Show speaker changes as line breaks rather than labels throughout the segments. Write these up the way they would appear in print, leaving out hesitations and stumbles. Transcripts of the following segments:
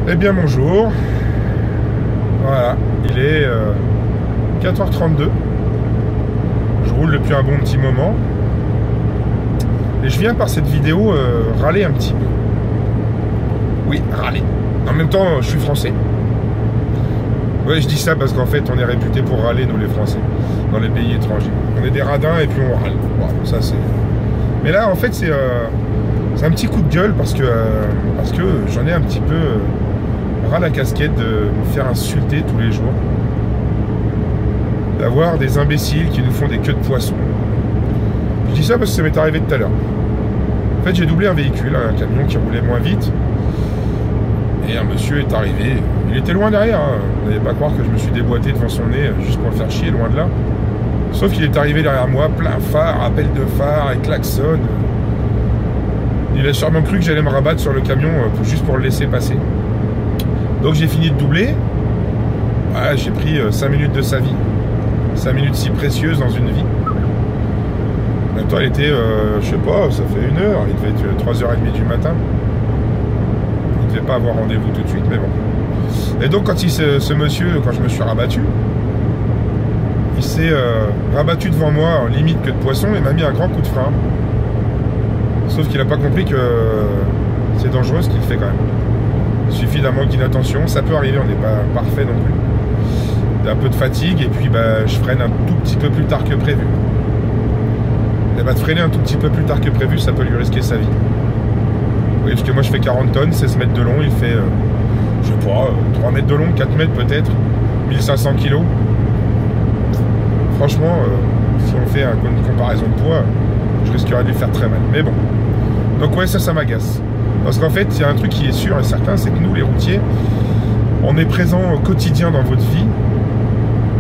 Eh bien bonjour. Voilà, il est 4h32. Je roule depuis un bon petit moment. Et je viens par cette vidéo râler un petit peu. Oui, râler. En même temps, je suis français. Ouais, je dis ça parce qu'en fait, on est réputé pour râler, nous les Français, dans les pays étrangers. On est des radins et puis on râle. Bon, ça c'est... Mais là, en fait, c'est un petit coup de gueule parce que j'en ai un petit peu ras la casquette de me faire insulter tous les jours. D'avoir des imbéciles qui nous font des queues de poisson. Je dis ça parce que ça m'est arrivé tout à l'heure. En fait, j'ai doublé un véhicule, un camion qui roulait moins vite. Et un monsieur est arrivé. Il était loin derrière. Hein. Vous n'allez pas croire que je me suis déboîté devant son nez juste pour le faire chier, loin de là. Sauf qu'il est arrivé derrière moi, plein phare, appel de phare, et klaxon. Il a sûrement cru que j'allais me rabattre sur le camion juste pour le laisser passer. Donc j'ai fini de doubler. Ouais, j'ai pris 5 minutes de sa vie. 5 minutes si précieuses dans une vie. En même temps, il était, je sais pas, ça fait 1 heure. Il devait être 3h30 du matin. Il ne devait pas avoir rendez-vous tout de suite, mais bon. Et donc, quand ce monsieur, quand je me suis rabattu, il s'est rabattu devant moi en limite queue de poisson et m'a mis un grand coup de frein. Sauf qu'il n'a pas compris que c'est dangereux ce qu'il fait quand même. Il suffit d'un manque d'inattention, ça peut arriver, on n'est pas parfait non plus. Un peu de fatigue et puis je freine un tout petit peu plus tard que prévu. Et de freiner un tout petit peu plus tard que prévu, ça peut lui risquer sa vie. Oui, parce que moi je fais 40 tonnes, 16 mètres de long, il fait, je sais pas, 3 mètres de long, 4 mètres peut-être, 1500 kilos. Franchement, si on fait une comparaison de poids, je risquerais de lui faire très mal. Mais bon. Donc ouais, ça m'agace. Parce qu'en fait, il y a un truc qui est sûr et certain, c'est que nous, les routiers, on est présents au quotidien dans votre vie.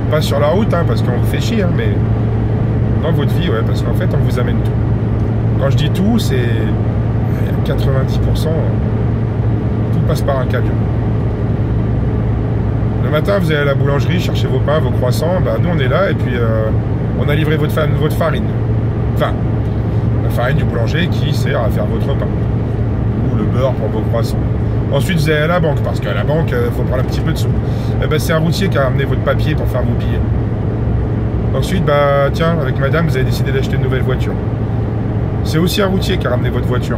Pas sur la route, hein, parce qu'on vous fait chier, hein, mais dans votre vie, ouais, parce qu'en fait, on vous amène tout. Quand je dis tout, c'est 90%, tout passe par un camion. Le matin, vous allez à la boulangerie, chercher vos pains, vos croissants, nous on est là, et puis on a livré votre farine. Enfin, la farine du boulanger qui sert à faire votre pain. Ou le beurre pour vos croissants. Ensuite, vous allez à la banque, parce qu'à la banque, il faut prendre un petit peu de sous. Et c'est un routier qui a amené votre papier pour faire vos billets. Ensuite, tiens, avec madame, vous avez décidé d'acheter une nouvelle voiture. C'est aussi un routier qui a ramené votre voiture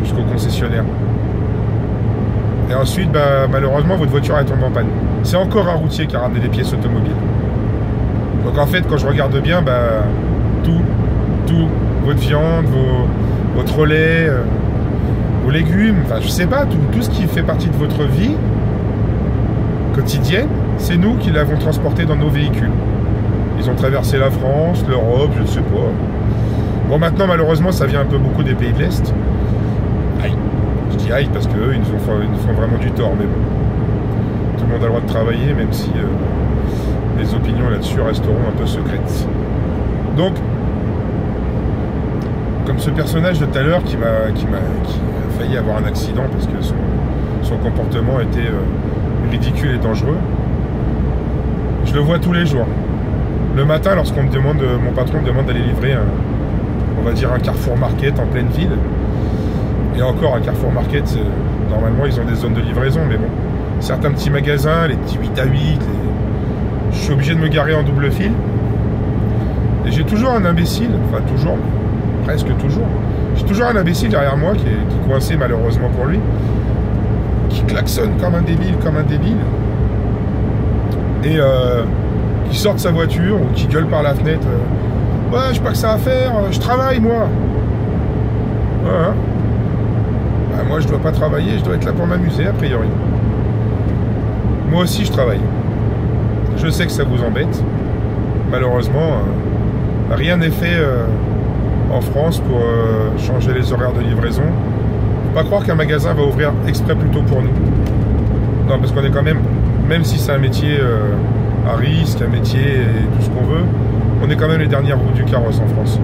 jusqu'au concessionnaire. Et ensuite, malheureusement, votre voiture elle tombe en panne. C'est encore un routier qui a ramené des pièces automobiles. Donc en fait, quand je regarde bien, tout, votre viande, votre lait, vos légumes, enfin je sais pas, tout ce qui fait partie de votre vie quotidienne, c'est nous qui l'avons transporté dans nos véhicules. Ils ont traversé la France, l'Europe, je ne sais pas. Bon, maintenant, malheureusement, ça vient un peu beaucoup des pays de l'Est. Aïe. Je dis aïe parce qu'eux, ils nous font vraiment du tort, mais bon. Tout le monde a le droit de travailler, même si les opinions là-dessus resteront un peu secrètes. Donc, comme ce personnage de tout à l'heure qui a failli avoir un accident parce que son comportement était ridicule et dangereux, je le vois tous les jours. Le matin, lorsqu'on me demande, mon patron me demande d'aller livrer on va dire un Carrefour Market en pleine ville. Et encore, un Carrefour Market, normalement, ils ont des zones de livraison, mais bon. Certains petits magasins, les petits 8 à 8, je suis obligé de me garer en double fil. Et j'ai toujours un imbécile, enfin toujours, presque toujours. J'ai toujours un imbécile derrière moi qui est coincé malheureusement pour lui, qui klaxonne comme un débile, et qui sort de sa voiture ou qui gueule par la fenêtre. Ouais, j'ai pas que ça à faire, je travaille moi. Ouais, hein. Moi je dois pas travailler, je dois être là pour m'amuser a priori. Moi aussi je travaille. Je sais que ça vous embête. Malheureusement, rien n'est fait en France pour changer les horaires de livraison. Faut pas croire qu'un magasin va ouvrir exprès plus tôt pour nous. Non, parce qu'on est quand même si c'est un métier à risque, un métier et tout ce qu'on veut, on est quand même les dernières roues du carrosse en France.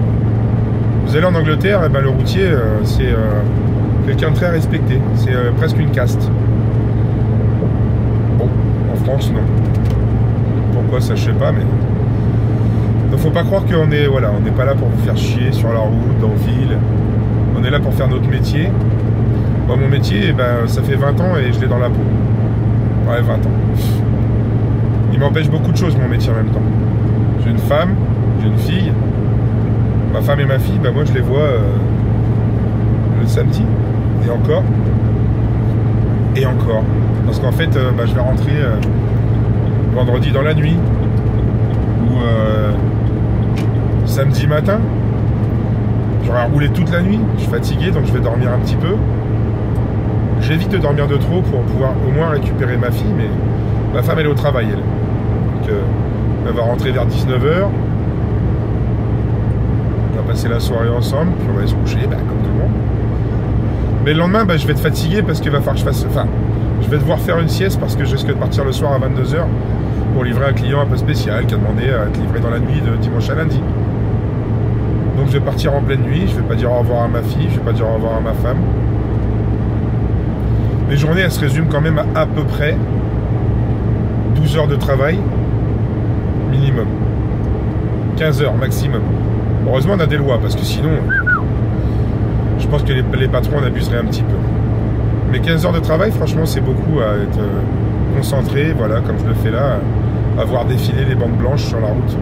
Vous allez en Angleterre, et le routier, c'est quelqu'un de très respecté. C'est presque une caste. Bon, en France, non. Pourquoi, ça je sais pas, mais... Donc faut pas croire qu'on est, voilà, on n'est pas là pour vous faire chier sur la route, dans la ville. On est là pour faire notre métier. Moi, mon métier, eh ben, ça fait 20 ans et je l'ai dans la peau. Ouais, 20 ans. Il m'empêche beaucoup de choses, mon métier, en même temps. J'ai une femme, j'ai une fille. Ma femme et ma fille, ben, moi, je les vois le samedi. Et encore. Et encore. Parce qu'en fait, ben, je vais rentrer vendredi dans la nuit. Ou samedi matin. J'aurais roulé toute la nuit. Je suis fatigué, donc je vais dormir un petit peu. J'évite de dormir de trop pour pouvoir au moins récupérer ma fille, mais ma femme elle est au travail elle. Donc elle va rentrer vers 19 h. On va passer la soirée ensemble, puis on va aller se coucher, bah, comme tout le monde. Mais le lendemain, bah, je vais être fatigué parce qu'il va falloir que je fasse. Enfin, je vais devoir faire une sieste parce que je risque de partir le soir à 22 h pour livrer un client un peu spécial qui a demandé à être livré dans la nuit de dimanche à lundi. Donc je vais partir en pleine nuit, je vais pas dire au revoir à ma fille, je vais pas dire au revoir à ma femme. Les journées, elles se résument quand même à peu près 12 heures de travail minimum. 15 heures maximum. Heureusement, on a des lois, parce que sinon, je pense que les patrons en abuseraient un petit peu. Mais 15 heures de travail, franchement, c'est beaucoup à être concentré, voilà, comme je le fais là, à voir défiler les bandes blanches sur la route.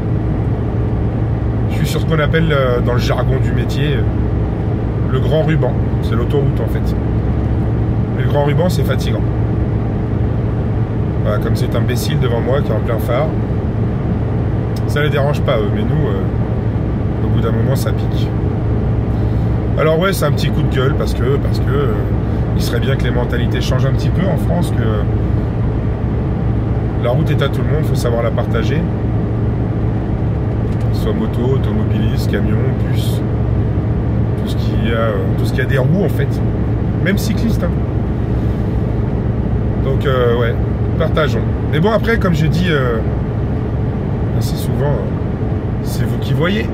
Je suis sur ce qu'on appelle, dans le jargon du métier, le grand ruban. C'est l'autoroute, en fait. Et le grand ruban, c'est fatigant. Voilà, comme c'est imbécile devant moi qui est en plein phare, ça les dérange pas eux, mais nous, au bout d'un moment, ça pique. Alors ouais, c'est un petit coup de gueule parce que il serait bien que les mentalités changent un petit peu en France, que la route est à tout le monde, il faut savoir la partager. Que ce soit moto, automobiliste, camion, bus, tout ce qui a des roues en fait, même cycliste. Hein. Donc ouais, partageons. Mais bon après, comme je dis assez souvent, c'est vous qui voyez.